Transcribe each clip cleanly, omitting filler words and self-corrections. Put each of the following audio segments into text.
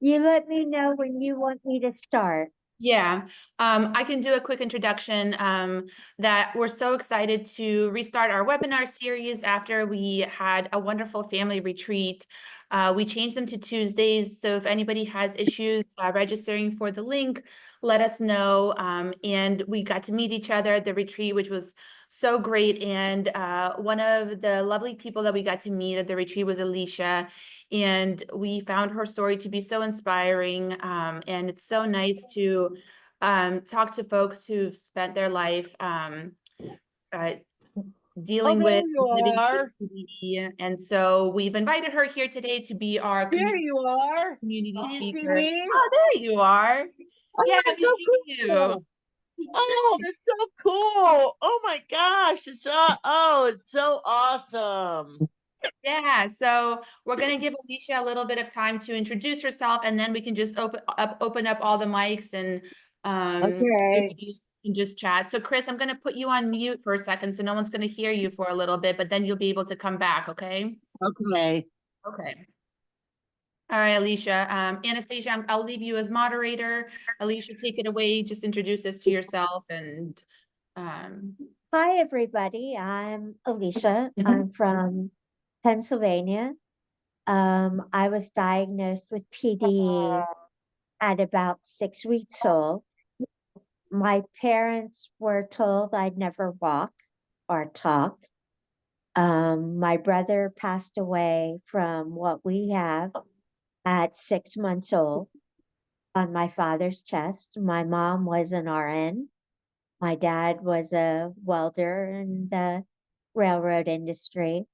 You let me know when you want me to start. Yeah, I can do a quick introduction, that we're so excited to restart our webinar series after we had a wonderful family retreat. We changed them to Tuesdays, so if anybody has issues registering for the link, let us know. And we got to meet each other at the retreat, which was so great. And one of the lovely people that we got to meet at the retreat was Alecia. And we found her story to be so inspiring. And it's so nice to talk to folks who've spent their life uh, Oh, dealing there with you living with are. PDD. And so we've invited her here today to be our There you are. community Can you see speaker. me? Oh, there you are. Yeah, Oh, that's we so see you. cool. Oh, that's so cool. Oh my gosh. It's so awesome. Yeah, so we're going to give Alecia a little bit of time to introduce herself, and then we can just open up all the mics and Okay. you can just chat. So Chris, I'm going to put you on mute for a second so no one's going to hear you for a little bit, but then you'll be able to come back, okay? Okay. Okay. All right, Alecia. Anastasia, I'll leave you as moderator. Alecia, take it away. Just introduce us to yourself and um, Hi, everybody. I'm Alecia. I'm from Pennsylvania. I was diagnosed with PD at about 6 weeks old. My parents were told I'd never walk or talk. My brother passed away from what we have at 6 months old on my father's chest. My mom was an RN. My dad was a welder in the railroad industry,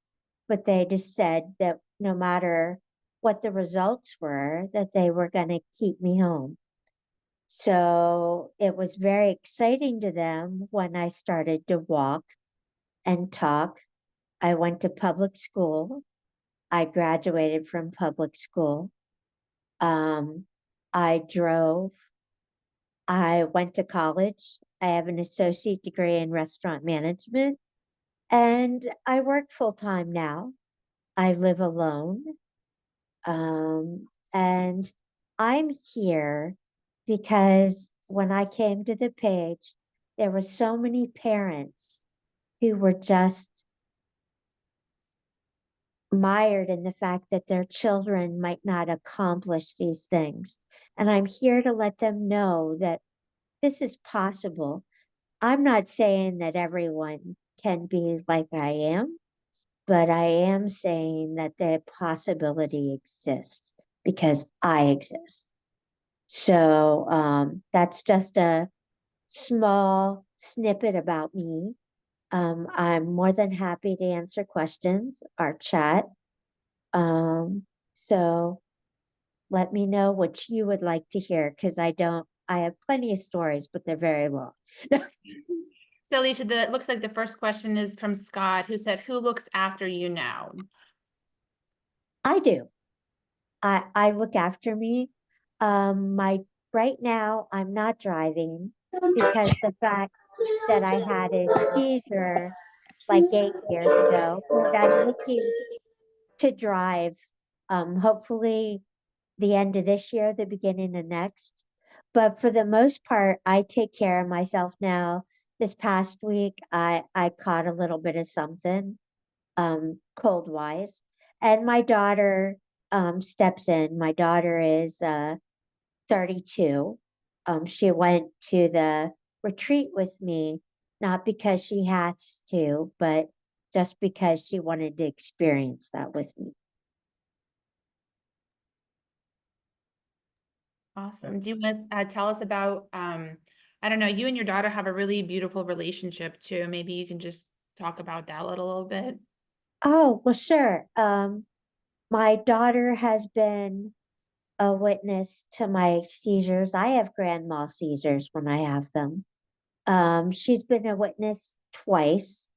but they just said that no matter what the results were, that they were going to keep me home. So it was very exciting to them when I started to walk and talk. I went to public school. I graduated from public school. Um, I drove. I went to college. I have an associate degree in restaurant management, and I work full time now. I live alone. And I'm here because when I came to the page, there were so many parents who were just mired in the fact that their children might not accomplish these things. And I'm here to let them know that this is possible. I'm not saying that everyone can be like I am, but I am saying that the possibility exists because I exist. So that's just a small snippet about me. I'm more than happy to answer questions or chat. Um, so let me know what you would like to hear because I have plenty of stories, but they're very long. so Alicia, it looks like the first question is from Scott, who said, "Who looks after you now?" I do. I look after me. My right now I'm not driving because the fact that I had a seizure like 8 years ago, and I'm looking to drive. Hopefully the end of this year, the beginning of next. But for the most part, I take care of myself now. This past week, I caught a little bit of something, cold wise, and my daughter steps in. My daughter is 32. She went to the retreat with me, not because she has to, but just because she wanted to experience that with me. Awesome. Do you want to tell us about, I don't know, you and your daughter have a really beautiful relationship too. Maybe you can just talk about that a little bit. Oh, well, sure. My daughter has been a witness to my seizures. I have grand mal seizures when I have them. She's been a witness twice.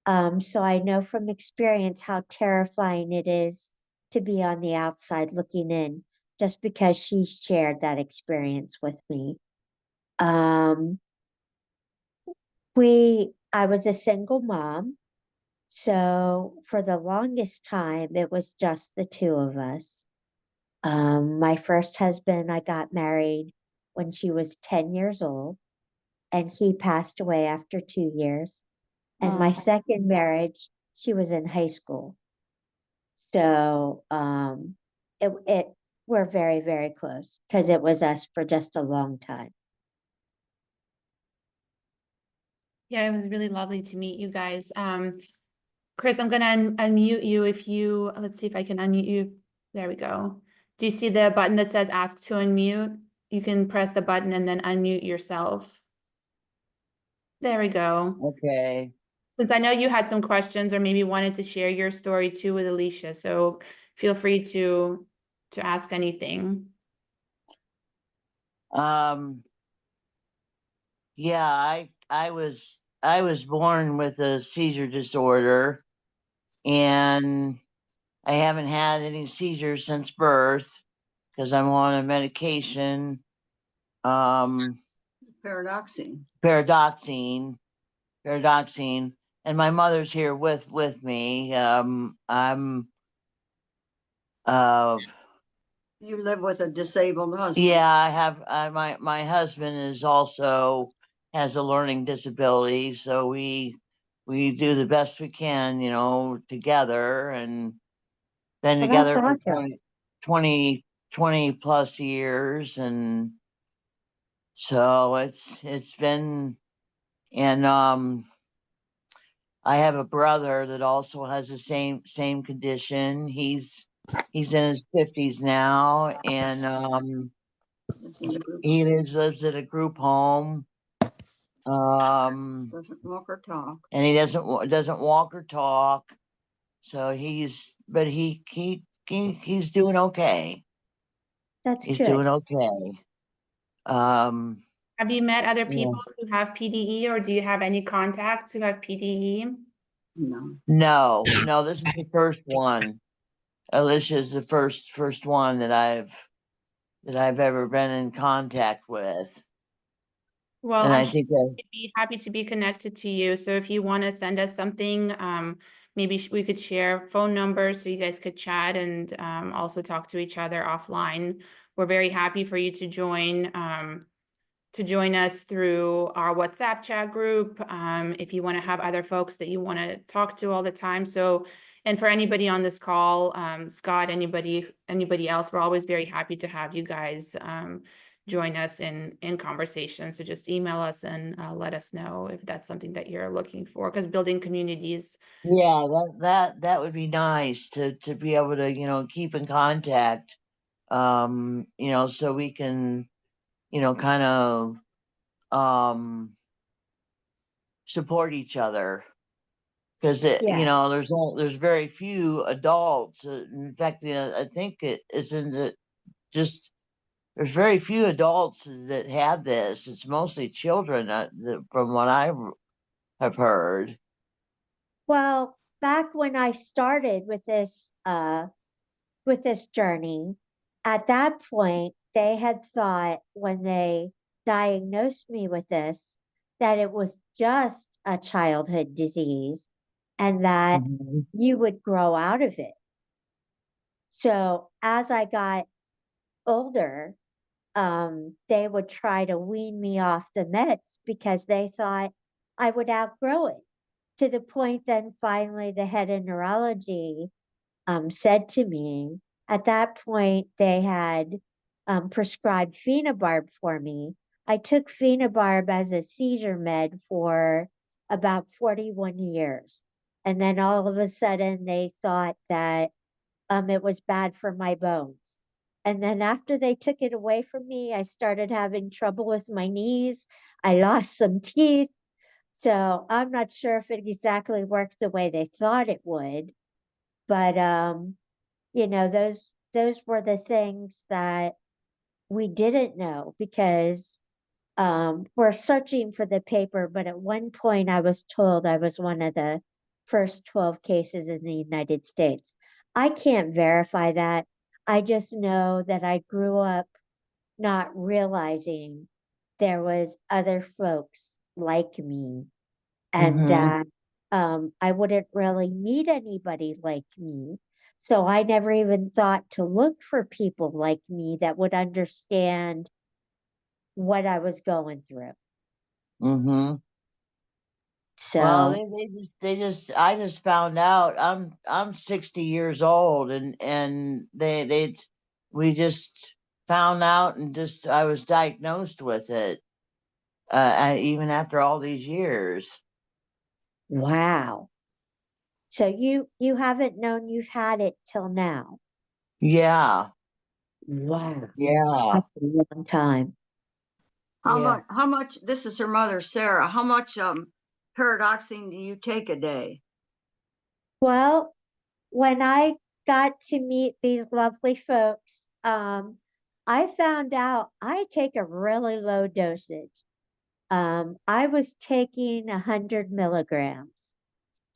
So I know from experience how terrifying it is to be on the outside looking in, just because she shared that experience with me. Um, I was a single mom. So for the longest time, it was just the two of us. My first husband, I got married when she was 10 years old, and he passed away after 2 years. And my second marriage, she was in high school. So it we're very, very close because it was us for just a long time. Yeah, it was really lovely to meet you guys. Chris, I'm gonna unmute you if you, let's see if I can unmute you. There we go. Do you see the button that says ask to unmute? You can press the button and then unmute yourself. There we go. Okay. Since I know you had some questions or maybe wanted to share your story too with Alecia, so feel free to ask anything. Yeah, I was born with a seizure disorder, and I haven't had any seizures since birth because I'm on a medication, Paradoxing. paradoxine, and my mother's here with me. I'm You live with a disabled husband. yeah, I have my husband is also has a learning disability, so we do the best we can, together, and been Well, that's together for awesome. 20 plus years, and so it's been, and I have a brother that also has the same condition. He's in his 50s now, and It's in the group. he lives at a group home. Doesn't walk or talk. And he doesn't walk or talk. So but he's doing okay. That's He's good. doing okay. Have you met other Yeah. people who have PDE, or do you have any contacts who have PDE? No. No, this is the first one. Alicia is the first one that I've ever been in contact with. Well, And I'm I sure think that, we'd be happy to be connected to you. So if you want to send us something, maybe we could share phone numbers so you guys could chat and also talk to each other offline. We're very happy for you to join us through our WhatsApp chat group. If you want to have other folks that you want to talk to all the time. So, and for anybody on this call, Scott, anybody else, we're always very happy to have you guys join us in conversation. So just email us and let us know if that's something that you're looking for, because building communities. yeah, that would be nice to be able to, keep in contact. So we can, kind of support each other, because Yeah. there's very few adults. In fact, I think it is in just there's very few adults that have this. It's mostly children, from what I have heard. Well, back when I started with this journey, at that point, they had thought when they diagnosed me with this that it was just a childhood disease and that Mhm. you would grow out of it. So as I got older, they would try to wean me off the meds because they thought I would outgrow it. To the point then finally the head of neurology said to me, at that point, they had prescribed phenobarb for me. I took phenobarb as a seizure med for about 41 years. And then all of a sudden, they thought that it was bad for my bones. And then after they took it away from me, I started having trouble with my knees. I lost some teeth. So I'm not sure if it exactly worked the way they thought it would. But those were the things that we didn't know because we're searching for the paper, but at one point I was told I was one of the first 12 cases in the United States. I can't verify that. I just know that I grew up not realizing there was other folks like me and Mhm. that I wouldn't really meet anybody like me. So I never even thought to look for people like me that would understand what I was going through. Mm-hmm. Well, So, I just found out I'm 60 years old, and we just found out, and just I was diagnosed with it, even after all these years. wow. So you haven't known you've had it till now. Yeah, Wow. yeah, That's a long time. yeah. How much, this is her mother, Sarah, how much, paradoxine do you take a day? Well, when I got to meet these lovely folks, I found out I take a really low dosage. I was taking 100 milligrams.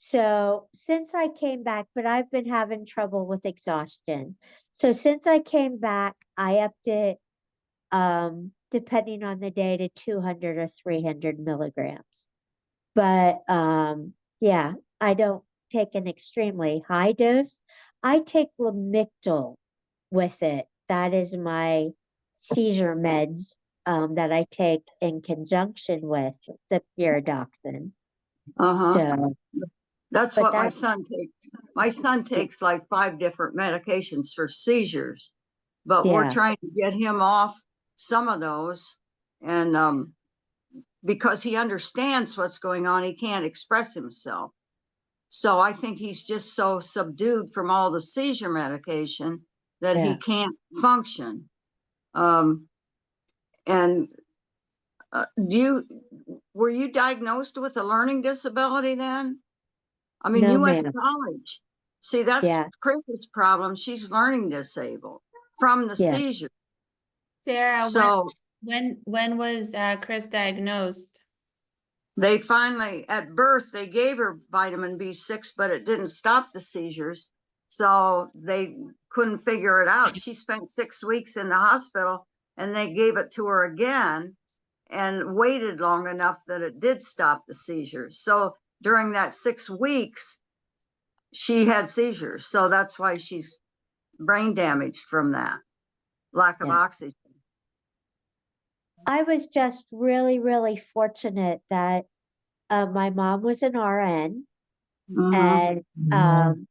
So since I came back, but I've been having trouble with exhaustion. So since I came back, I upped it, depending on the day, to 200 or 300 milligrams. But yeah, I don't take an extremely high dose. I take Lamictal with it. That is my seizure meds, that I take in conjunction with the pyridoxine. Uh-huh. So, That's but what my that, son takes. My son takes like 5 different medications for seizures, but we're yeah, trying to get him off some of those. And because he understands what's going on, he can't express himself. So I think he's just so subdued from all the seizure medication that he yeah. can't function. Um, and were you diagnosed with a learning disability then? I mean, No, you went to ma'am. college. See, that's Yeah, Chris's problem. She's learning disabled from the yeah. seizure. Sarah, So when was Chris diagnosed? they finally, at birth, they gave her vitamin B6, but it didn't stop the seizures. So they couldn't figure it out. She spent 6 weeks in the hospital and they gave it to her again and waited long enough that it did stop the seizures. So during that 6 weeks, she had seizures. So that's why she's brain damaged from that lack of Yeah. oxygen. I was just really, really fortunate that my mom was an RN Mm-hmm. and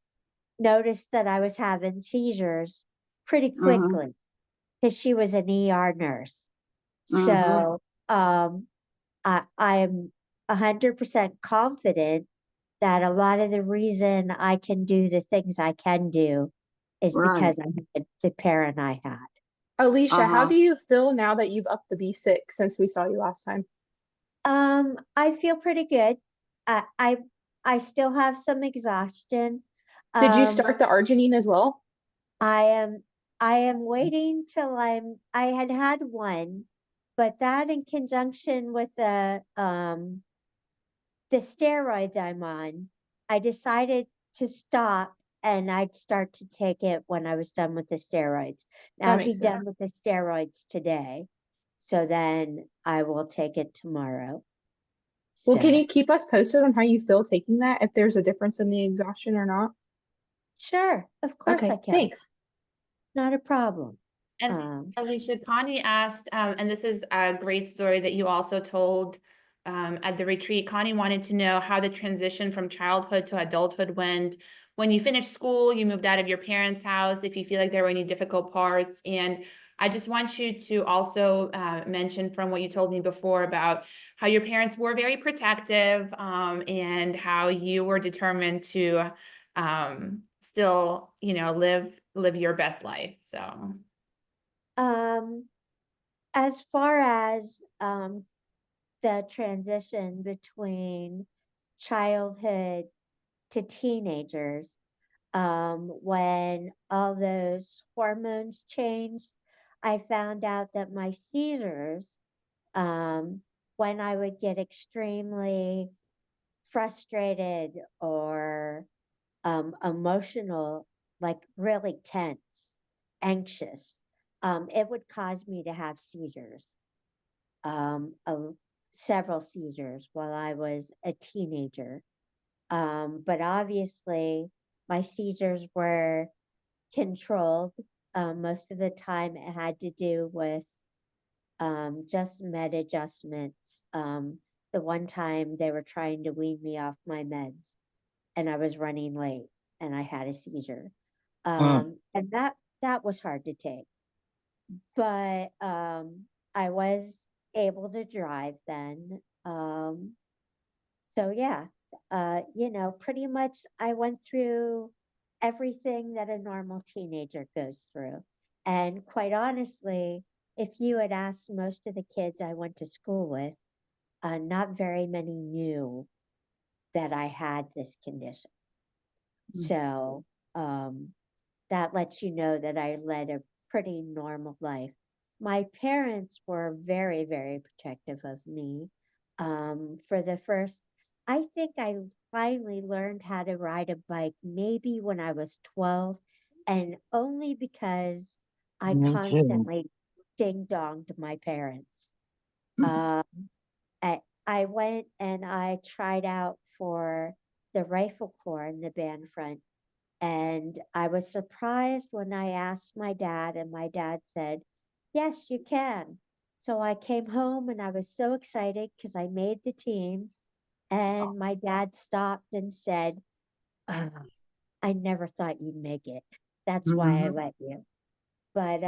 noticed that I was having seizures pretty Mm-hmm. quickly because she was an ER nurse. Mm-hmm. So I'm 100% confident that a lot of the reason I can do the things I can do is Right. because I had the parent I had. Alicia, how Uh-huh. do you feel now that you've upped the B6 since we saw you last time? I feel pretty good. I I, I still have some exhaustion. Did you Um, start the arginine as well? I am I am waiting till I had one, but that in conjunction with the steroids I'm on, I decided to stop and I'd start to take it when I was done with the steroids. Now That I'll be makes sense. done with the steroids today. So then I will take it tomorrow. Well, can So you keep us posted on how you feel taking that, if there's a difference in the exhaustion or not? sure, of course I Okay, can. thanks. Not a problem. And Um, Alicia, Connie asked, and this is a great story that you also told at the retreat. Connie wanted to know how the transition from childhood to adulthood went. When you finished school, you moved out of your parents' house, if you feel like there were any difficult parts. And I just want you to also mention from what you told me before about how your parents were very protective, and how you were determined to still, live your best life. So. um, as far as the transition between childhood to teenagers, when all those hormones changed, I found out that my seizures, when I would get extremely frustrated or emotional, like really tense, anxious, it would cause me to have seizures, of several seizures while I was a teenager. But obviously, my seizures were controlled. Most of the time it had to do with just med adjustments. The one time they were trying to wean me off my meds and I was running late and I had a seizure. And that was hard to take. But I was able to drive then. So yeah, pretty much I went through everything that a normal teenager goes through. And quite honestly, if you had asked most of the kids I went to school with, not very many knew that I had this condition. So that lets you know that I led a pretty normal life. My parents were very, very protective of me. For the first, I think I finally learned how to ride a bike maybe when I was 12, and only because I Me too. constantly ding donged my parents. Um, I went and I tried out for the rifle corps in the band front, and I was surprised when I asked my dad, and my dad said, "Yes, you can." So I came home and I was so excited because I made the team. And my dad stopped and said, "Ah, I never thought you'd make it. That's why I Mhm. let you." But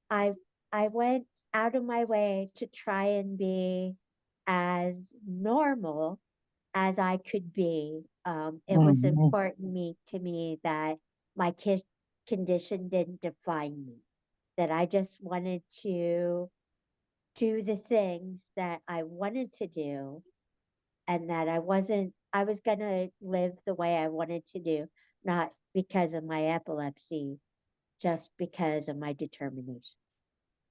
I I went out of my way to try and be as normal as I could be. It was Mhm. important to me that my condition didn't define me, that I just wanted to do the things that I wanted to do, and that I was going to live the way I wanted to do, not because of my epilepsy, just because of my determination.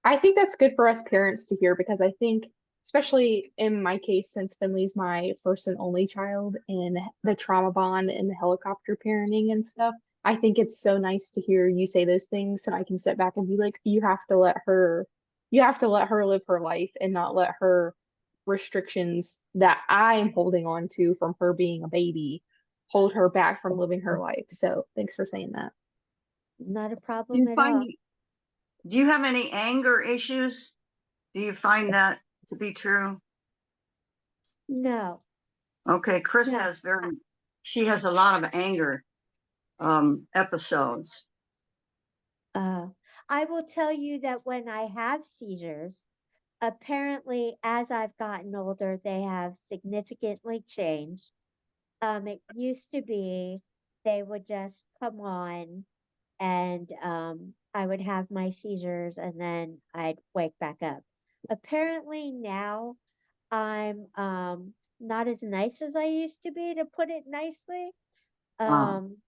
I think that's good for us parents to hear because I think, especially in my case, since Finley's my first and only child in the trauma bond and the helicopter parenting and stuff, I think it's so nice to hear you say those things and I can sit back and be like, you have to let her live her life and not let her restrictions that I'm holding on to from her being a baby hold her back from living her life. So thanks for saying that. Not a Do problem you at find all. you, do you have any anger issues? Do you find that to be true? No, Okay, Chris no. has she has a lot of anger episodes. Uh, I will tell you that when I have seizures, apparently as I've gotten older, they have significantly changed. It used to be they would just come on and I would have my seizures and then I'd wake back up. Apparently now I'm not as nice as I used to be, to put it nicely. Uh, Um,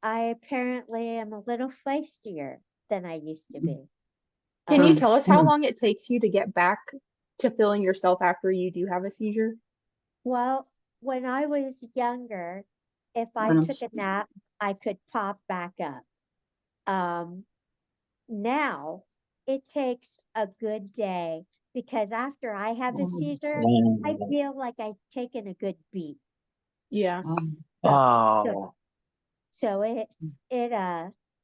I apparently am a little feistier than I used to be. Can you Um, tell us how long it takes you to get back to feeling yourself after you do have a seizure? well, when I was younger, if I when I'm took a nap, I could pop back up. Um, Now it takes a good day because after I have a seizure, I feel like I've taken a good beat. Yeah. So, so, Oh. so it,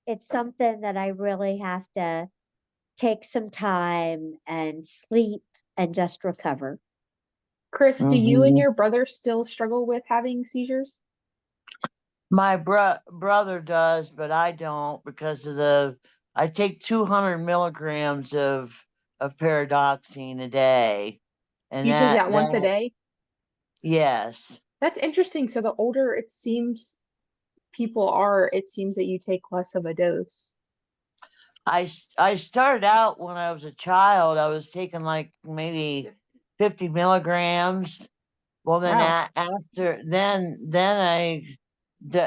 it's something that I really have to take some time and sleep and just recover. Chris, do you and Mhm. your brother still struggle with having seizures? My brother does, but I don't because I take 200 milligrams of paradoxine a day, and You take that once a that day? yes. That's interesting. So the older it seems people are, it seems that you take less of a dose. I started out when I was a child. I was taking like maybe 50 milligrams. Well, then Wow. after then I d-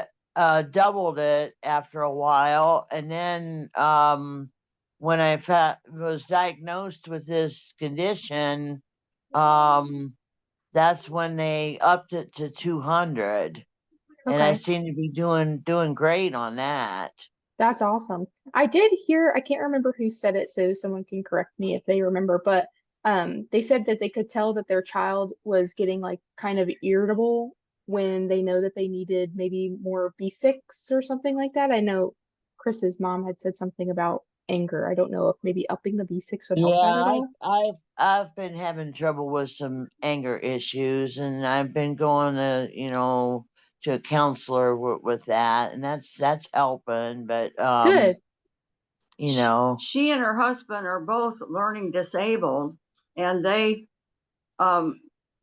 doubled it after a while, and then when was diagnosed with this condition, um, that's when they upped it to 200, and I Okay. seem to be doing great on that. That's awesome. I did hear, I can't remember who said it, so someone can correct me if they remember, but they said that they could tell that their child was getting like kind of irritable when they know that they needed maybe more B6 or something like that. I know Chris's mom had said something about anger. I don't know if maybe upping the B6 would help that at Yeah, all. I've been having trouble with some anger issues, and I've been going to, to a counselor with that, and that's helping. But Good. She and her husband are both learning disabled, and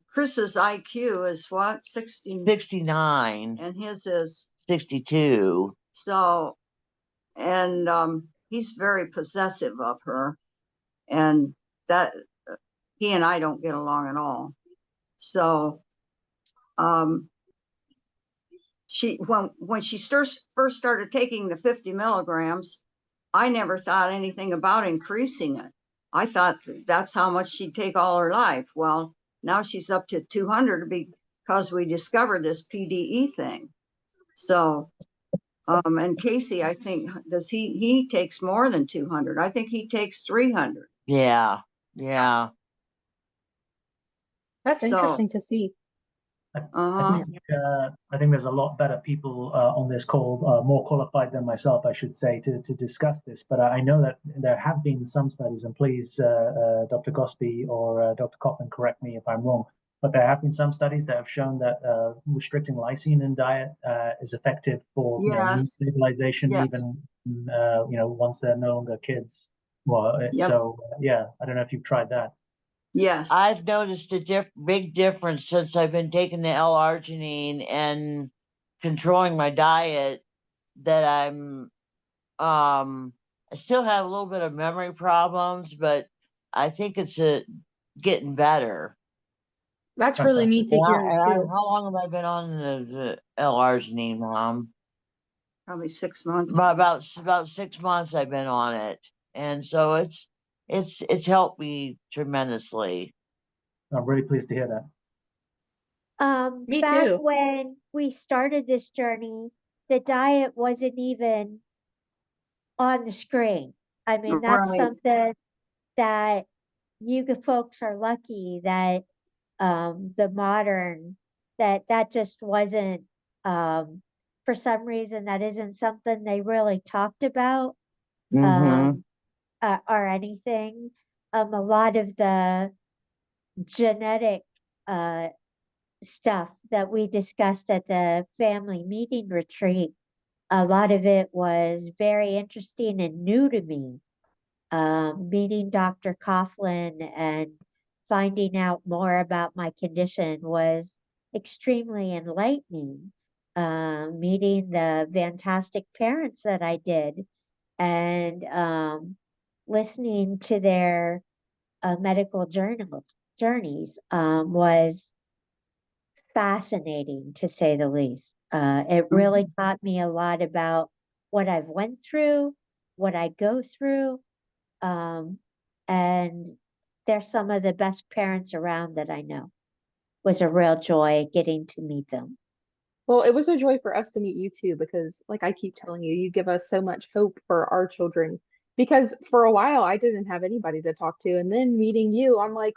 Chris's IQ is what, 69, and his is 62. so, and he's very possessive of her, and that he and I don't get along at all. So, when she first started taking the 50 milligrams, I never thought anything about increasing it. I thought that's how much she'd take all her life. Well, now she's up to 200 because we discovered this PDE thing. So, and Casey, I think, he takes more than 200. I think he takes 300. Yeah. That's So, interesting to see. uh-huh. I think there's a lot better people on this call, more qualified than myself, I should say, to discuss this. But I know that there have been some studies, and please, Dr. Gosby or Dr. Coffin, correct me if I'm wrong. But there have been some studies that have shown that restricting lysine in diet is effective for mood Yes. stabilization, Yes. even once they're no longer kids. Well, Yep. so yeah, I don't know if you've tried that. Yes. I've noticed a big difference since I've been taking the L-arginine and controlling my diet, that I still have a little bit of memory problems, but I think it's getting better. That's really Fantastic. neat to hear too. How long have I been on the L-arginine, Mom? Probably 6 months. About 6 months I've been on it, and so it's helped me tremendously. I'm really pleased to hear that. Me Back too. when we started this journey, the diet wasn't even on the screen. I mean, that's Right. something that you folks are lucky that the modern that just wasn't for some reason that isn't something they really talked about Mm-hmm. or anything. A lot of the genetic stuff that we discussed at the family meeting retreat, a lot of it was very interesting and new to me. Meeting Dr. Coughlin and finding out more about my condition was extremely enlightening. Meeting the fantastic parents that I did and listening to their medical journeys was fascinating to say the least. It really taught me a lot about what I've went through, what I go through, and they're some of the best parents around that I know. Was a real joy getting to meet them. Well, it was a joy for us to meet you too, because like I keep telling you, you give us so much hope for our children. Because for a while I didn't have anybody to talk to, and then meeting you, I'm like,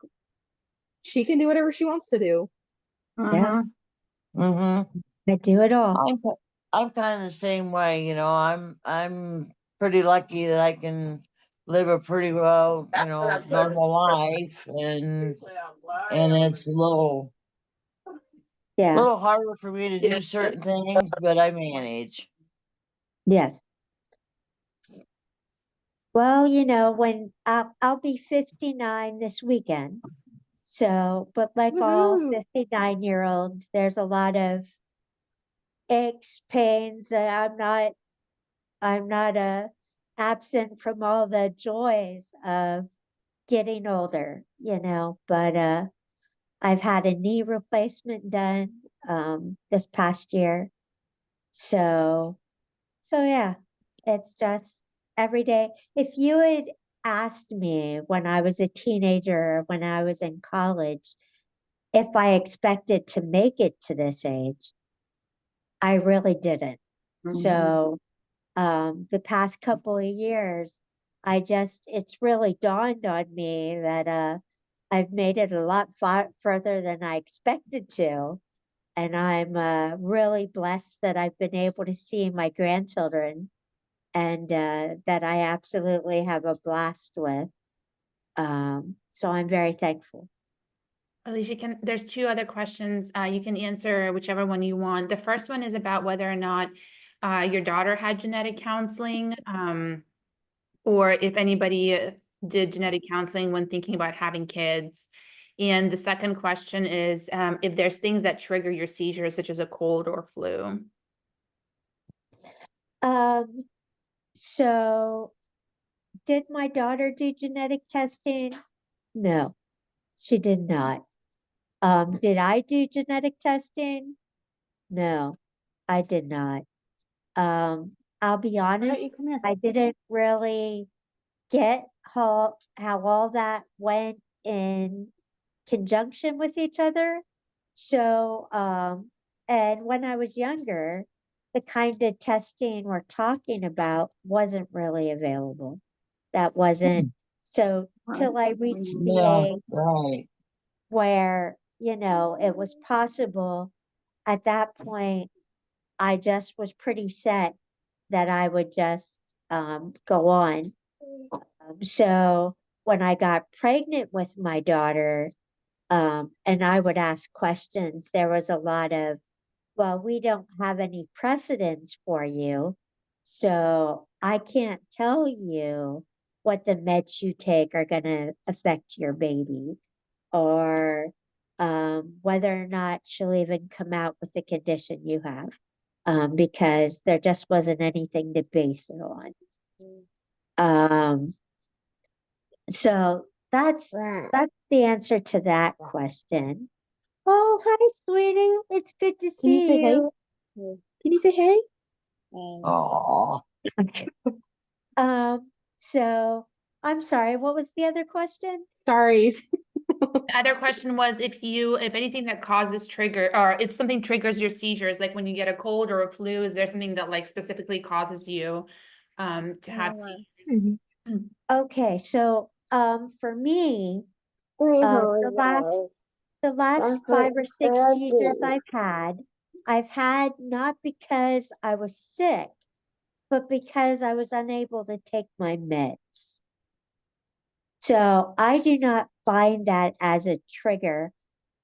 she can do whatever she wants to do. Yeah, Mm-hmm. I do it all. I'm kind of the same way, I'm pretty lucky that I can live a pretty well, normal life, and it's a Yeah, little harder for me to do certain things, but I manage. yes. Well, when I'll be 59 this weekend. So, but like all Woohoo! 59-year-olds, there's a lot of aches, pains. I'm not absent from all the joys of getting older, but I've had a knee replacement done this past year. So yeah, it's just every day. If you had asked me when I was a teenager, when I was in college, if I expected to make it to this age, I really didn't. So the past couple of years, it's really dawned on me that I've made it a lot further than I expected to. and I'm really blessed that I've been able to see my grandchildren, and that I absolutely have a blast with. So I'm very thankful. Alecia, there's two other questions. You can answer whichever one you want. The first one is about whether or not your daughter had genetic counseling, or if anybody did genetic counseling when thinking about having kids. And the second question is if there's things that trigger your seizures, such as a cold or flu. So did my daughter do genetic testing? No, she did not. Did I do genetic testing? No, I did not. I'll be honest, you come here? I didn't really get how all that went in conjunction with each other. So, and when I was younger, the kind of testing we're talking about wasn't really available. That wasn't, so till I reached the Yeah, age right. where, it was possible, at that point, I just was pretty set that I would just go on. So when I got pregnant with my daughter, and I would ask questions, there was a lot of, well, we don't have any precedents for you, so I can't tell you what the meds you take are going to affect your baby, or whether or not she'll even come out with the condition you have, because there just wasn't anything to base it on. So that's the answer to that question. Oh, hi, sweetie. It's good to Can you see say hey? you. Can you say hey? Oh, So I'm sorry, what was the other question? Sorry. The other question was if anything that causes trigger, or if something triggers your seizures, like when you get a cold or a flu, is there something that like specifically causes you to have seizures? Okay, so for me, the last 5 or 6 seizures I've had not because I was sick, but because I was unable to take my meds. So I do not find that as a trigger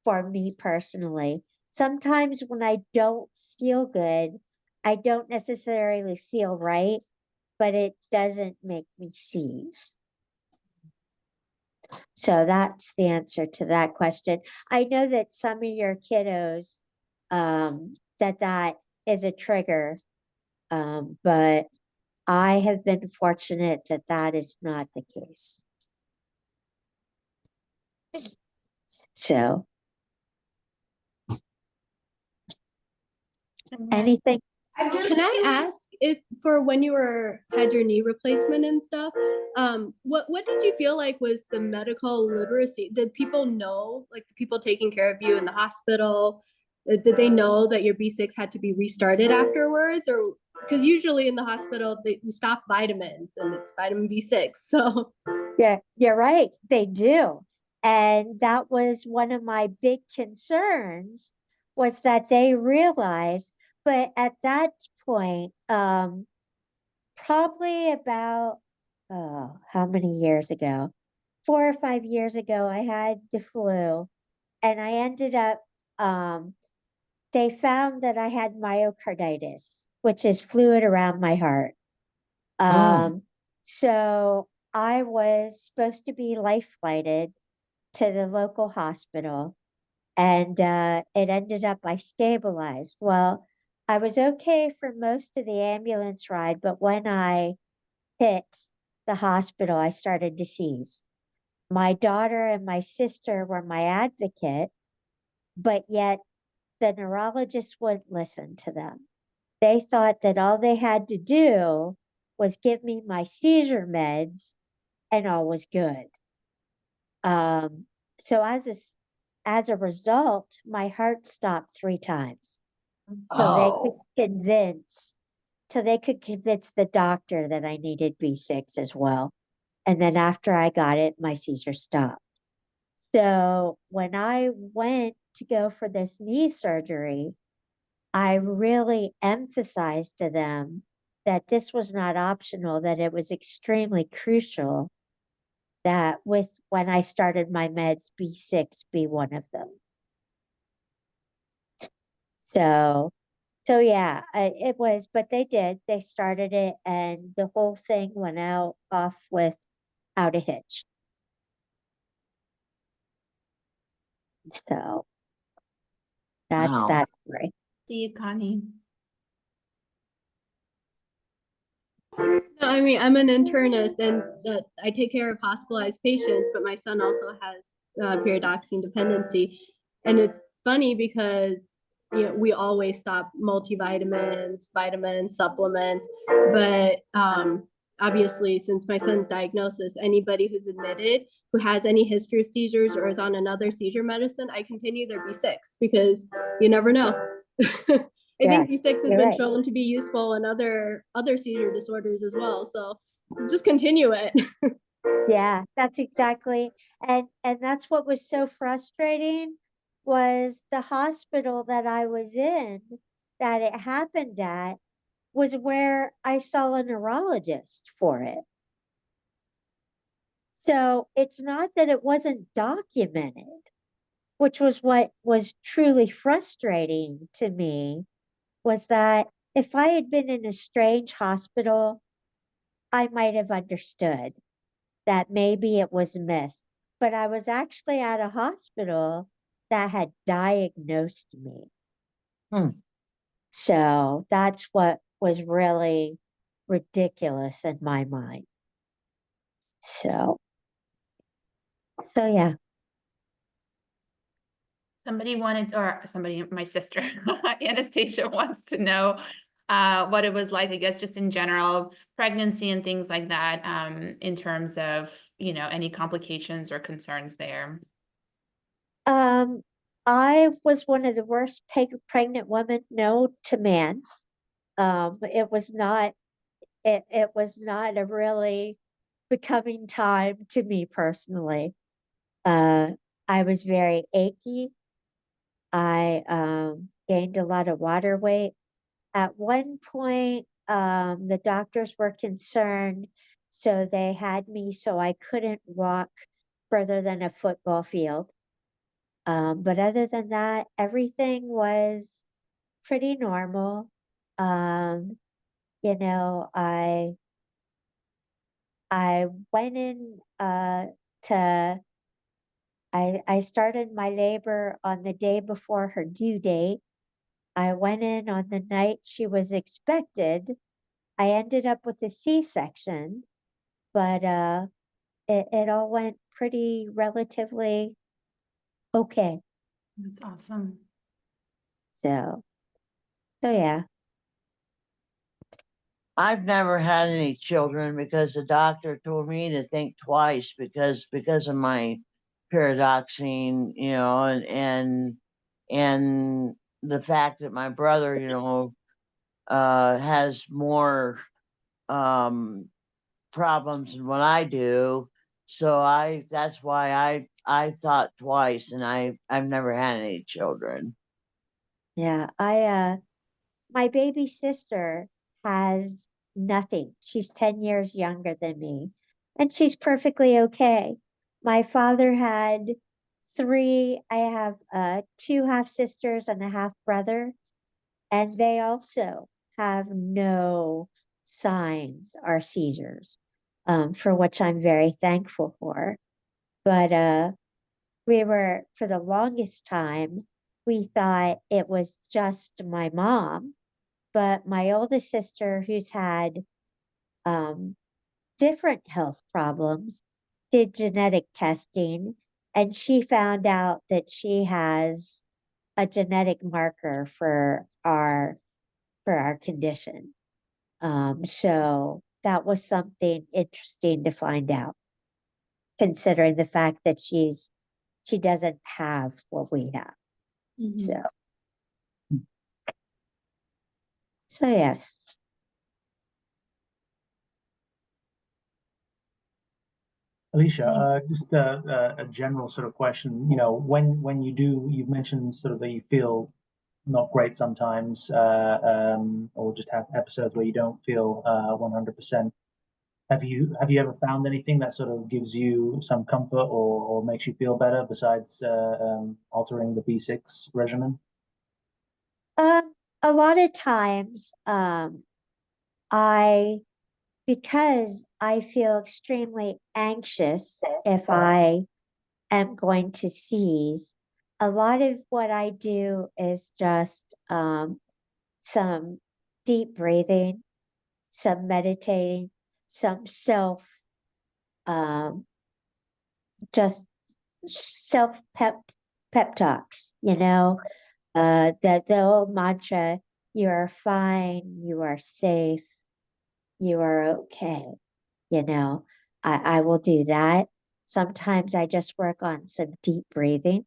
for me personally. Sometimes when I don't feel good, I don't necessarily feel right, but it doesn't make me seize. So that's the answer to that question. I know that some of your kiddos, that is a trigger, but I have been fortunate that that is not the case. So, anything? Can I ask if for when you had your knee replacement and stuff, what did you feel like was the medical literacy? Did people know, like the people taking care of you in the hospital, did they know that your B6 had to be restarted afterwards? Or because usually in the hospital they stop vitamins and it's vitamin B6. So Yeah, you're right. They do. And that was one of my big concerns, was that they realized, but at that point, probably about, how many years ago? 4 or 5 years ago, I had the flu, and I ended up, they found that I had myocarditis, which is fluid around my heart. So I was supposed to be life flighted to the local hospital, and it ended up I stabilized. Well, I was okay for most of the ambulance ride, but when I hit the hospital, I started to seize. My daughter and my sister were my advocate, but yet the neurologist wouldn't listen to them. They thought that all they had to do was give me my seizure meds and all was good. So as a result, my heart stopped 3 times. So they could convince the doctor that I needed B6 as well. And then after I got it, my seizure stopped. So when I went to go for this knee surgery, I really emphasized to them that this was not optional, that it was extremely crucial that when I started my meds, B6 be one of them. So yeah, it was, but they started it, and the whole thing went off without a hitch. So that's Wow. that story. See you, Connie. No, I mean, I'm an internist and I take care of hospitalized patients, but my son also has pyridoxine dependency. And it's funny because, you know, we always stop multivitamins, vitamins, supplements. But obviously, since my son's diagnosis, anybody who's admitted who has any history of seizures or is on another seizure medicine, I continue their B6 because you never know. I think Yes, B6 has you're been right. shown to be useful in other seizure disorders as well. So just continue it. Yeah, that's exactly, and that's what was so frustrating was the hospital that I was in that it happened at was where I saw a neurologist for it. So it's not that it wasn't documented, which was what was truly frustrating to me, was that if I had been in a strange hospital, I might have understood that maybe it was missed. But I was actually at a hospital that had diagnosed me. Hmm. So that's what was really ridiculous in my mind. So yeah. My sister, Anastasia wants to know what it was like, I guess, just in general, pregnancy and things like that, in terms of, you know, any complications or concerns there. I was one of the worst pregnant women known to man. It was not a really becoming time to me personally. I was very achy. I gained a lot of water weight. At one point, the doctors were concerned, so they had me so I couldn't walk further than a football field. But other than that, everything was pretty normal. Um, you know, I went in to I started my labor on the day before her due date. I went in on the night she was expected. I ended up with a C-section, but it all went pretty relatively okay. That's awesome. So yeah. I've never had any children because the doctor told me to think twice because of my paradoxine, you know, and the fact that my brother, you know, has more problems than what I do. So that's why I thought twice, and I've never had any children. Yeah, my baby sister has nothing. She's 10 years younger than me, and she's perfectly okay. My father had three. I have two half sisters and a half brother, and they also have no signs or seizures, for which I'm very thankful for. But for the longest time, we thought it was just my mom, but my oldest sister, who's had um, different health problems, did genetic testing, and she found out that she has a genetic marker for our condition. So that was something interesting to find out, considering the fact that she doesn't have what we have. Mhm. So yes. Alecia, just a general sort of question. You know, when you've mentioned sort of that you feel not great sometimes, or just have episodes where you don't feel 100%. Have you ever found anything that sort of gives you some comfort or makes you feel better besides altering the B6 regimen? A lot of times, I because I feel extremely anxious if I am going to seize, a lot of what I do is just some deep breathing, some meditating, some um, just self pep talks, the old mantra, you are fine, you are safe, you are okay, you know. I will do that. Sometimes I just work on some deep breathing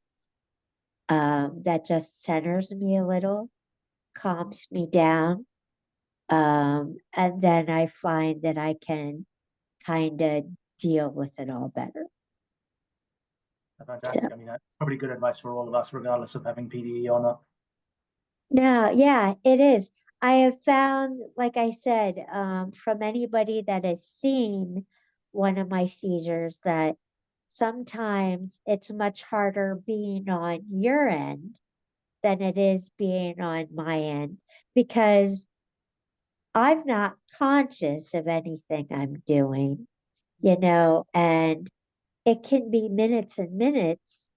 that just centers me a little, calms me down. And then I find that I can kind of deal with it all better. Fantastic. So, I mean, that's probably good advice for all of us, regardless of having PDE or not. no, yeah, it is. I have found, like I said, from anybody that has seen one of my seizures, that sometimes it's much harder being on your end than it is being on my end because I'm not conscious of anything I'm doing, and it can be minutes and minutes,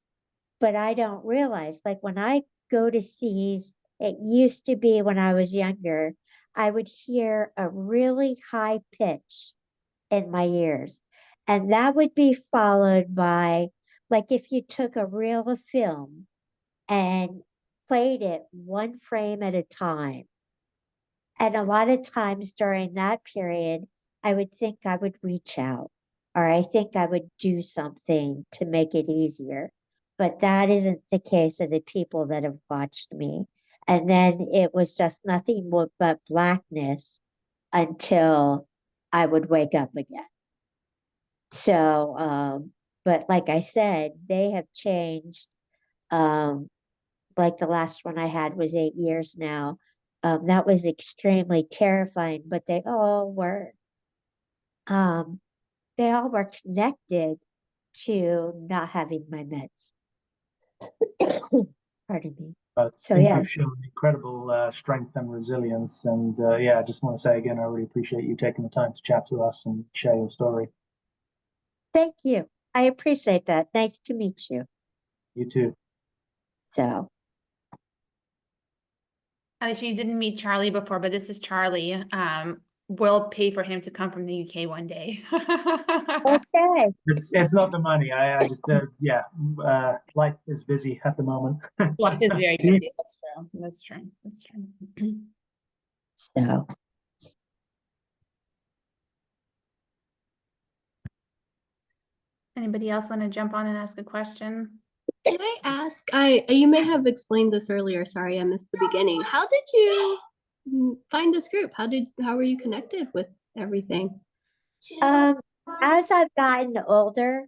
but I don't realize. Like when I go to seize, it used to be when I was younger, I would hear a really high pitch in my ears. And that would be followed by, like, if you took a reel of film and played it one frame at a time. And a lot of times during that period, I would think I would reach out or I think I would do something to make it easier. But that isn't the case of the people that have watched me. And then it was just nothing but blackness until I would wake up again. So, but like I said, they have changed. Like the last one I had was 8 years now. That was extremely terrifying, but um, they all were connected to not having my meds. Pardon me. I So think yeah, you've shown incredible strength and resilience. And yeah, I just want to say again, I really appreciate you taking the time to chat to us and share your story. thank you. I appreciate that. Nice to meet you. You too. So, Actually, you didn't meet Charlie before, but this is Charlie. We'll pay for him to come from the UK one day. okay. It's not the money. I just yeah. Life is busy at the moment. Life is very busy. That's true. That's true. That's true. So, Anybody else want to jump on and ask a question? Can I ask? You may have explained this earlier. Sorry, I missed the beginning. How did you find this group? How were you connected with everything? as I've gotten older,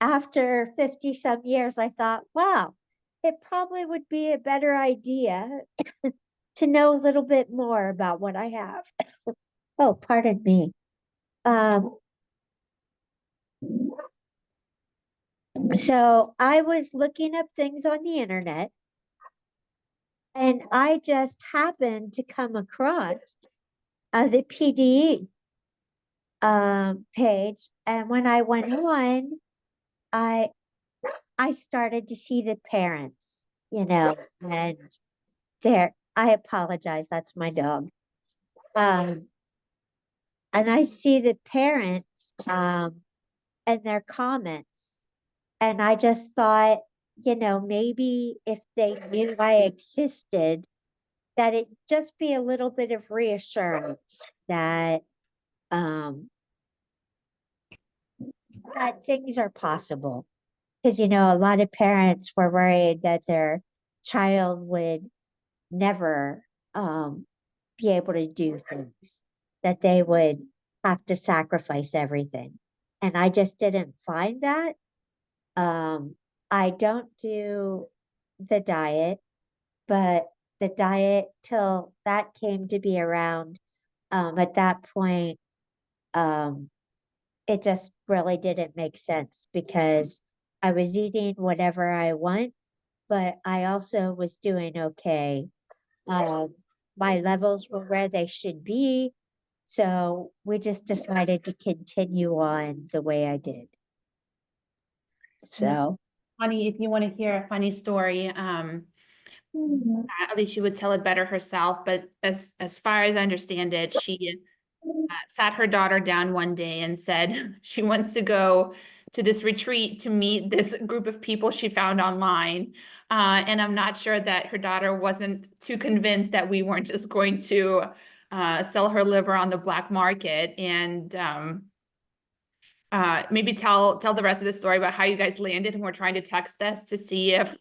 after 50 some years, I thought, wow, it probably would be a better idea to know a little bit more about what I have. Oh, pardon me. So I was looking up things on the internet and I just happened to come across the PDE page. And when I went on, I I started to see the parents, and I apologize, that's my dog. And I see the parents and their comments. And I just thought, maybe if they knew I existed, that it just be a little bit of reassurance um that things are possible. Because a lot of parents were worried that their child would never be able to do things, that they would have to sacrifice everything. and I just didn't find that. I don't do the diet, but the diet till that came to be around, at that point, um, it just really didn't make sense because I was eating whatever I want, but I also was doing okay. Um, my levels were where they should be. So we just decided to continue on the way I did. So, Funny, if you want to hear a funny story, Alicia would tell it better herself, but as far as I understand it, she sat her daughter down one day and said she wants to go to this retreat to meet this group of people she found online. And I'm not sure that her daughter wasn't too convinced that we weren't just going to sell her liver on the black market. And maybe tell the rest of the story about how you guys landed and were trying to text us to see if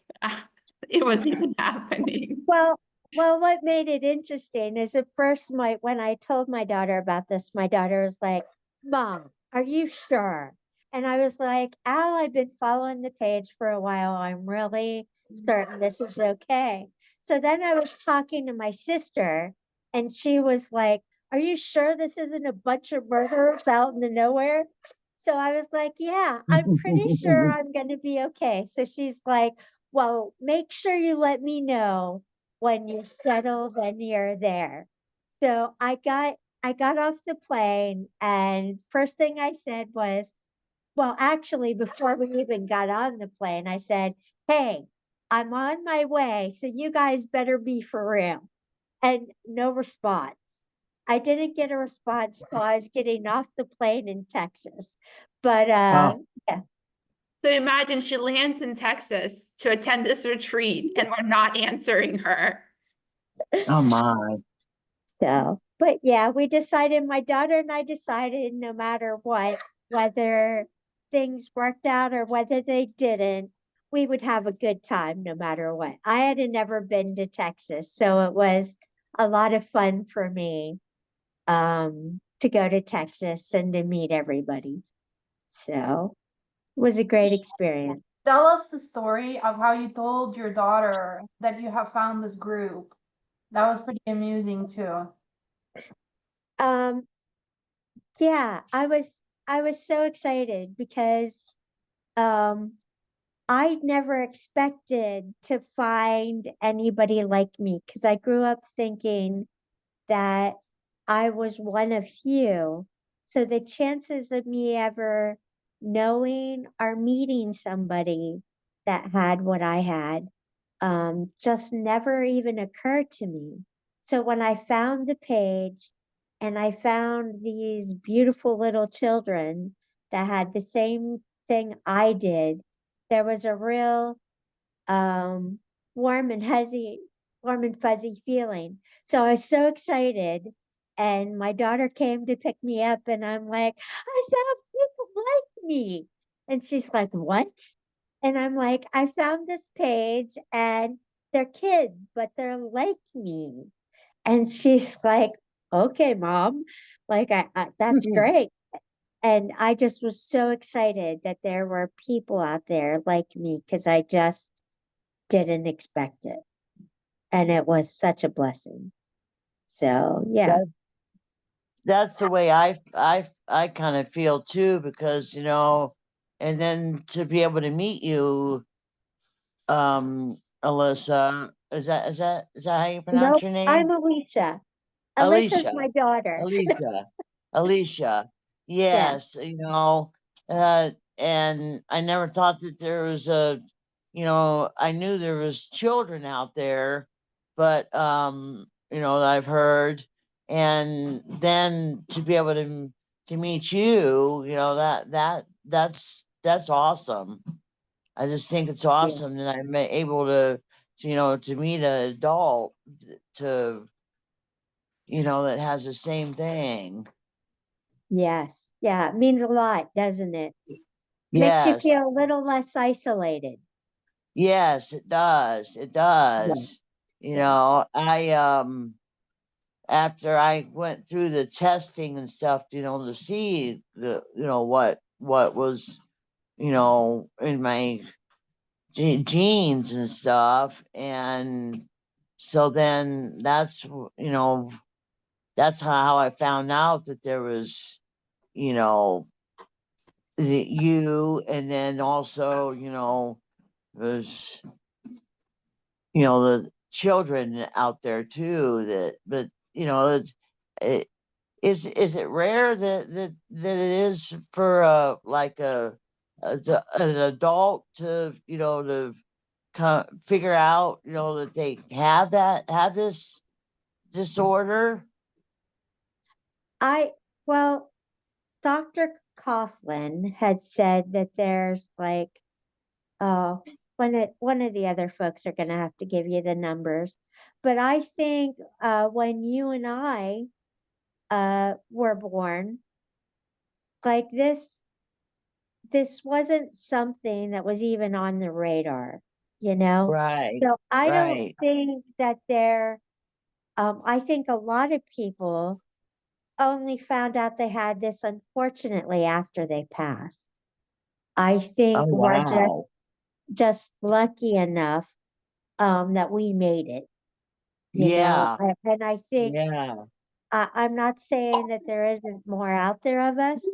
it was even happening. well, what made it interesting is at first when I told my daughter about this, my daughter was like, "Mom, are you sure?" And I was like, "Al, I've been following the page for a while. I'm really certain this is okay." So then I was talking to my sister, and she was like, "Are you sure this isn't a bunch of murderers out in the nowhere?" So I was like, "Yeah, I'm pretty sure I'm going to be okay." So she's like, "Well, make sure you let me know when you're settled and you're there." So I got off the plane, and first thing I said was, well, actually, before we even got on the plane, I said, "Hey, I'm on my way, so you guys better be for real." And no response. I didn't get a response till I was getting off the plane in Texas. But Oh. yeah. So imagine she lands in Texas to attend this retreat and we're not answering her. Oh my. So, but yeah, my daughter and I decided no matter what, whether things worked out or whether they didn't, we would have a good time no matter what. I had never been to Texas, so it was a lot of fun for me to go to Texas and to meet everybody. So it was a great experience. Tell us the story of how you told your daughter that you have found this group. That was pretty amusing too. Um, yeah, I was so excited because um I never expected to find anybody like me because I grew up thinking that I was one of few. So the chances of me ever knowing or meeting somebody that had what I had just never even occurred to me. So when I found the page and I found these beautiful little children that had the same thing I did, there was a real um, warm and warm and fuzzy feeling. So I was so excited. And my daughter came to pick me up, and I'm like, "I found people like me." And she's like, "What?" And I'm like, "I found this page, and they're kids, but they're like me." And she's like, "Okay, mom." Like, that's great. And I just was so excited that there were people out there like me because I just didn't expect it. And it was such a blessing. So, yeah. That's the way I kind of feel too, because and then to be able to meet you, Alyssa, is that how you pronounce Nope, your I'm name? Alicia. Alicia's Alicia. my daughter. Alicia. Yeah. Yes, and I never thought that there was I knew there was children out there, but I've heard, and then to be able to meet you, that's awesome. I just think it's Yeah. awesome that I'm able to meet an adult to that has the same thing. Yes. Yeah. It means a lot, doesn't it? Makes you Yes. feel a little less isolated. Yes, it does. It Yeah. does. Yeah. I after I went through the testing and stuff, to see what what was, in my genes and stuff. And so then that's how I found out that there was, you, and then also, there's, the children out there too, but, it, is it rare that it is for like an adult to figure out that they have this disorder? Well, Dr. Coughlin had said that there's like, oh, one of the other folks are going to have to give you the numbers. But I think when you and I were born, like this wasn't something that was even on the radar, you know? Right, So I don't right. think that I think a lot of people only found out they had this unfortunately after they passed. I Oh, think we're wow. just lucky enough that we made it, Yeah, and I think yeah, I'm not saying that there isn't more out there of us.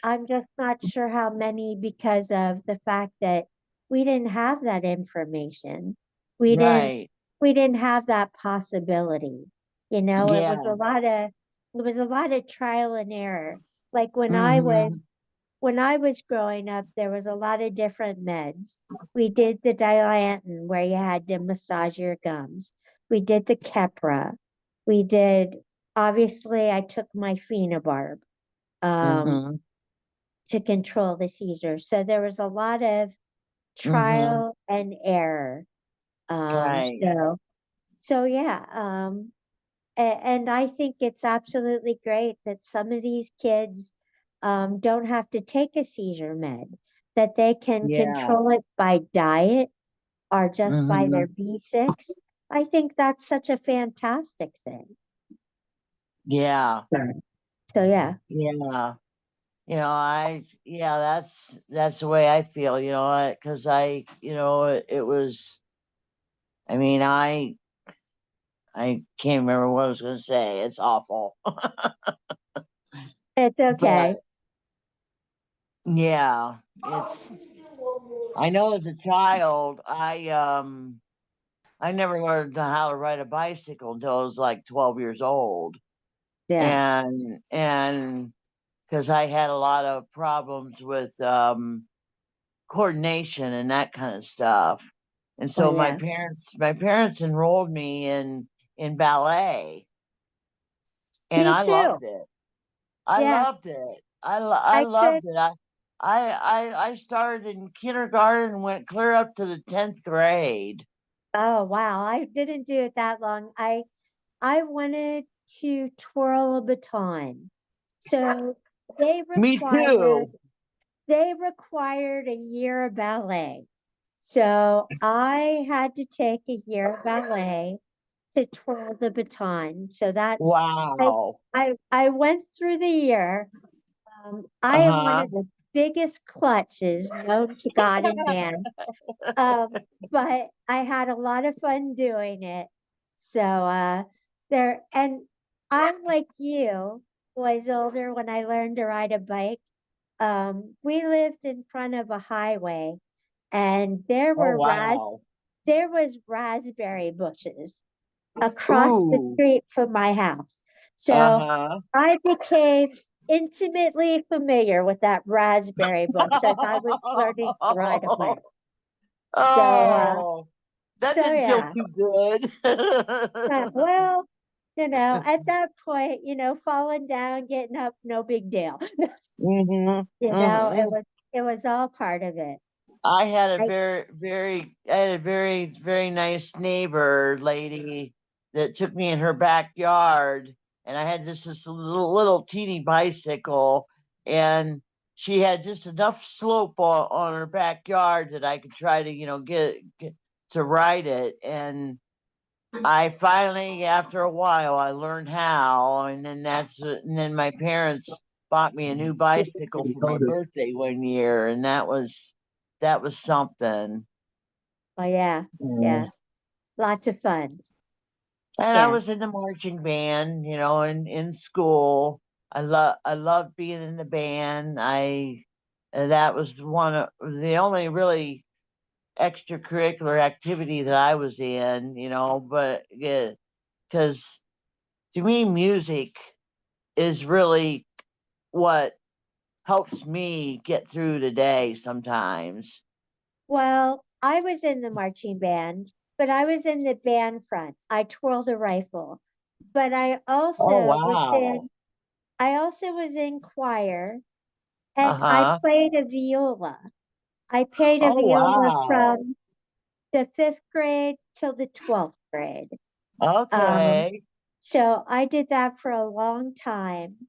I'm just not sure how many because of the fact that we didn't have that information. We didn't right. we didn't have that possibility. Yeah. It was a lot of trial and error. Like Mm-hmm. when I was growing up, there was a lot of different meds. We did the Dilantin where you had to massage your gums. We did the Keppra. We did, obviously, I took my phenobarb Mm-hmm. to control the seizures. So there was a lot of Mm-hmm. trial and error. Um, Right. so, so yeah. And I think it's absolutely great that some of these kids don't have to take a seizure med, that they can Yeah. control it by diet or just by Mm-hmm. their B6. I think that's such a fantastic thing. Yeah. Sure. So yeah, Yeah. That's the way I feel, because it was, I mean, I can't remember what I was going to say. It's awful. it's But okay. yeah, I know as a child, I never learned how to ride a bicycle until I was like 12 years old. Yeah. And because I had a lot of problems with coordination and that kind of stuff. And Oh so yeah. my parents enrolled me in ballet, and Me I too. loved it. I Yeah. loved it. I I loved could. it. I started in kindergarten and went clear up to the 10th grade. Oh wow. I didn't do it that long. I wanted to twirl a baton. So they Me required too. they required a year of ballet. So I had to take a year of ballet to twirl the baton. So that's I Wow. I went through the year. I am one Uh-huh. of the biggest klutzes known to God and man. But I had a lot of fun doing it. So there and I'm like you, was older when I learned to ride a bike. We lived in front of a highway and Oh, wow. there was raspberry bushes across the Ooh. street from my house. So Uh-huh. I became intimately familiar with that raspberry bush as I was learning to ride a bike. So Oh, that so didn't feel yeah. too good. Well, at that point, falling down, getting up, no big deal. Hmm. Hmm. It was all part of it. I had I a very, very nice neighbor lady that took me in her backyard, and I had just this little teeny bicycle, and she had just enough slope on her backyard that I could try to, get to ride it. And I finally, after a while, I learned how, and then my parents bought me a new bicycle for my birthday one year, and that was something. Oh yeah, yeah. Lots of fun. And I Yeah. was in the marching band, in school. I love being in the band. That was one of the only really extracurricular activity that I was in, but because to me, music is really what helps me get through the day sometimes. Well, I was in the marching band, but I was in the band front. I twirled a rifle. But Oh, wow. I also was in choir and I Uh-huh. played a viola. I played a Oh, viola wow. from the 5th grade till the 12th grade. Okay. So I did that for a long time.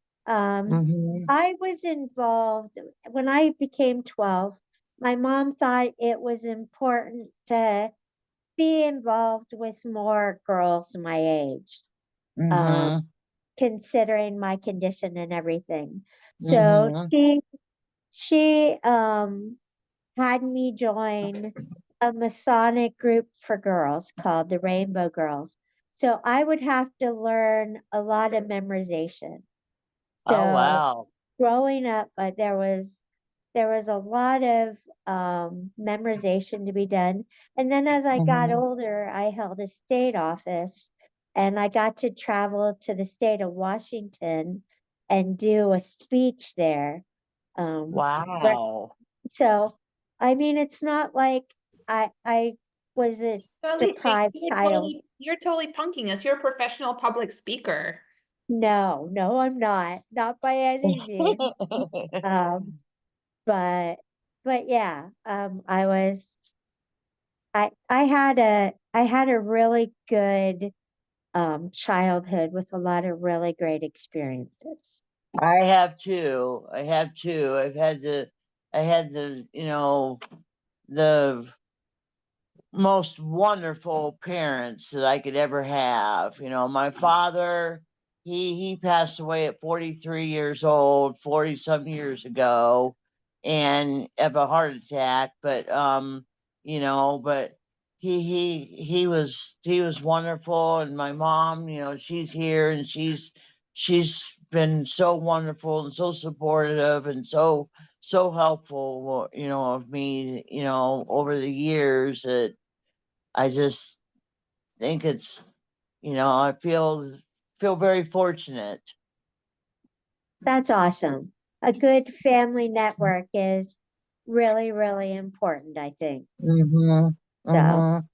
Mm-hmm. I was involved when I became 12. My mom thought it was important to be involved with more girls my age, Mm-hmm. considering my condition and everything. So Mm-hmm. she had me join a Masonic group for girls called the Rainbow Girls. So I would have to learn a lot of memorization. Oh, So wow. growing up, there was a lot of memorization to be done. And then as I got Mm-hmm. older, I held a state office and I got to travel to the state of Washington and do a speech there. But Wow. so I mean, it's not like I was a So Alicia, deprived child. you're totally punking us. You're a professional public speaker. No, no, I'm not. Not by any means. Um, but yeah, I had a really good childhood with a lot of really great experiences. I have too. I have too. I had the, the most wonderful parents that I could ever have. My father, he passed away at 43 years old, 40 some years ago, and of a heart attack. But he was wonderful. And my mom, she's here and she's been so wonderful and so supportive and so helpful, of me, over the years that I just think I feel very fortunate. That's awesome. A good family network is really, really important, I think. Mm-hmm. So, Mm-hmm.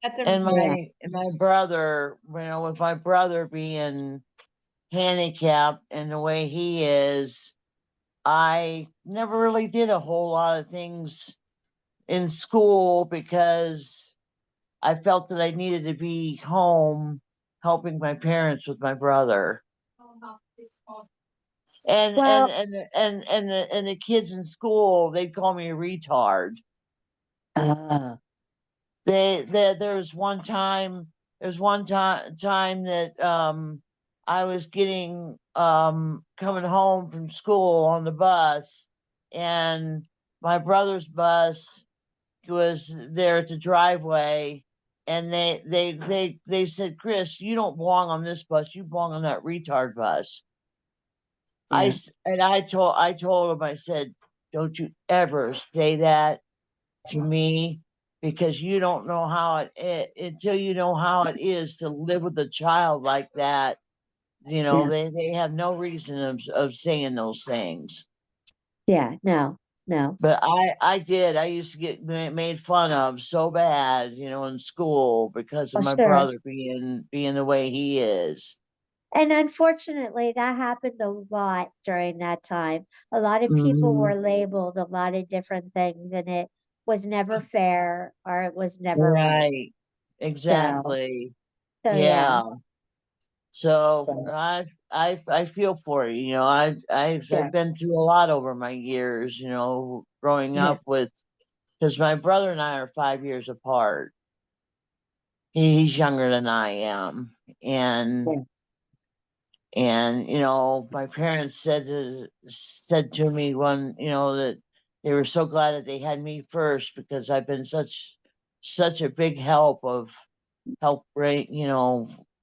That's a And yeah, my brother, with my brother being handicapped and the way he is, I never really did a whole lot of things in school because I felt that I needed to be home helping my parents with my brother. well, And the kids in school, they call me a retard. uh, There's one time that I was getting coming home from school on the bus, and my brother's bus was there at the driveway, and they said, Chris, you don't belong on this bus, you belong on that retard bus. yeah, I told him, I said, don't you ever say that to me, because you don't know until you know how it is to live with a child like that. yeah, They have no reason of saying those things. yeah, no, no, But I used to get made fun of so bad, in school because of for my sure. brother being the way he is. And unfortunately, that happened a lot during that time. A lot of people Hmm. were labeled a lot of different things, and it was never fair or it was never right. Right. So, Exactly. yeah, Yeah. So so, I feel for you. I've sure. been through a lot over my years. Growing Yeah, up with, because my brother and I are 5 years apart. He's younger than I am, and yeah. And, my parents said to me one, that they were so glad that they had me first because I've been such a big help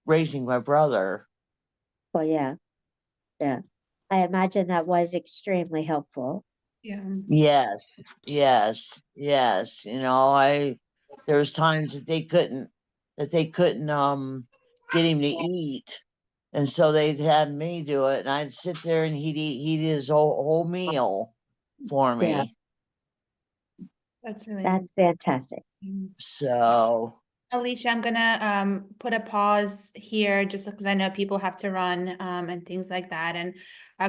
raising my brother. Well, yeah. I imagine that was extremely helpful. Yeah. Yes, yes, yes. There was times that they couldn't get him to eat. And so they'd have me do it, and I'd sit there and he'd eat his whole meal for Yeah. me. That's really That's fantastic. So Alecia, I'm gonna put a pause here just because I know people have to run and things like that. And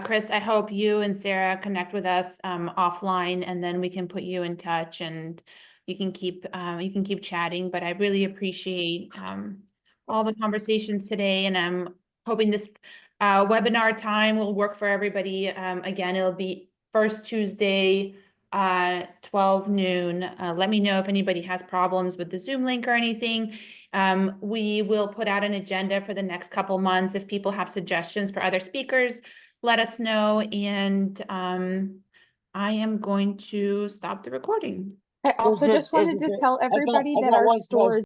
Chris, I hope you and Sarah connect with us offline, and then we can put you in touch and you can keep chatting. But I really appreciate all the conversations today, and I'm hoping this webinar time will work for everybody. Again, it'll be first Tuesday 12 noon. Let me know if anybody has problems with the Zoom link or anything. We will put out an agenda for the next couple months. If people have suggestions for other speakers, let us know. And I am going to stop the recording. I also just wanted to tell I everybody got that our one store question. is